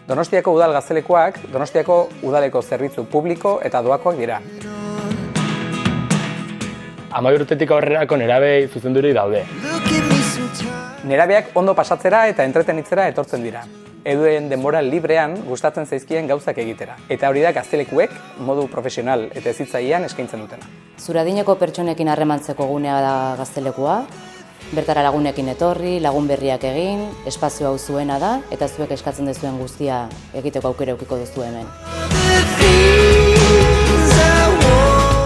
Donostiako udal gaztelekuak Donostiako udaleko zerbitzu publiko eta doakoak dira. 12 urtetik aurrerako nerabei zuzenduri daude. Nerabeak ondo pasatzera eta entretenitzera etortzen dira. Eduen denbora librean gustatzen zaizkien gauzak egitera. Eta hori da gaztelekuek modu profesional eta hezitzailean eskaintzen dutena. Zure adineko pertsonekin harremantzeko gunea da gaztelekua. Bertara lagunekin etorri, lagun berriak egin, espazio hau zuena da eta zuek eskatzen duzuen guztia egiteko aukera edukiko duzu hemen.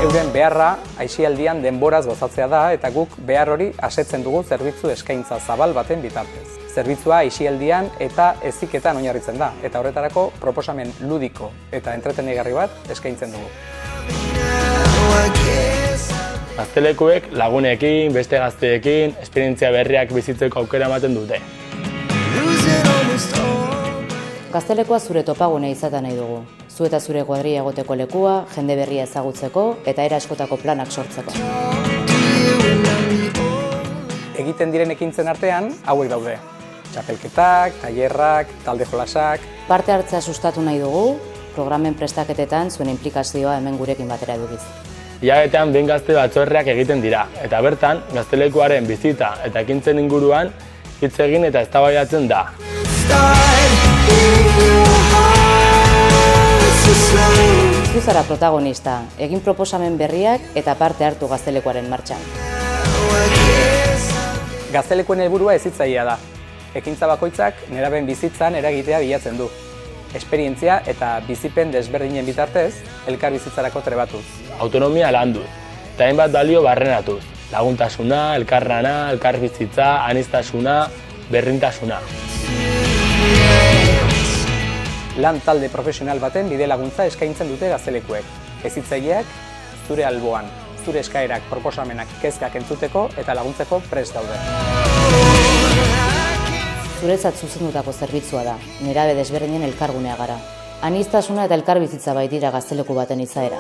Euren beharra aisialdian denboraz gozatzea da eta guk behar hori asetzen dugu zerbitzu eskaintza zabal baten bitartez. Zerbitzua aisialdian eta heziketan oinarritzen da eta horretarako proposamen ludiko eta entretenegarri bat eskaintzen dugu. Gaztelekuek lagunekin, beste gazteekin, esperientzia berriak bizitzeko aukera ematen dute. Gaztelekua zure topagune izaten nahi dugu. Zu eta zure kuadrilla egoteko lekua, jende berria ezagutzeko eta era askotako planak sortzeko. Egiten diren ekintzen artean hauek daude. Txapelketak, tailerrak, talde jolasak. Parte hartzea sustatu nahi dugu, programen prestaketetan zuen inplikazioa hemen gurekin batera edukiz. Hilabetean behin gazte batzorreak egiten dira, eta bertan gaztelekuaren bizita eta ekintzen inguruan hitz egin eta eztabaidatzen da. Zu zara protagonista, egin proposamen berriak eta parte hartu gaztelekuaren martxan. Gaztelekuen helburua hezitzailea da. Ekintza bakoitzak nerabeen bizitzan eragitea bilatzen du. Esperientzia eta bizipen desberdinen bitartez, elkar bizitzarako trebatuz. Autonomia landuz, eta hainbat balio barrenatuz. Laguntasuna, elkarlana, elkarbizitza, aniztasuna, berrintasuna. Lan talde profesional baten bide laguntza eskaintzen dute gaztelekuek. Hezitzaileak zure alboan, zure eskaerak, proposamenak, kezkak entzuteko eta laguntzeko prest daude. Zuretzat zuzendutako zerbitzua da, nerabe desberdinen elkargunea gara. Aniztasuna eta elkarbizitza baitira gazteleku baten izaera.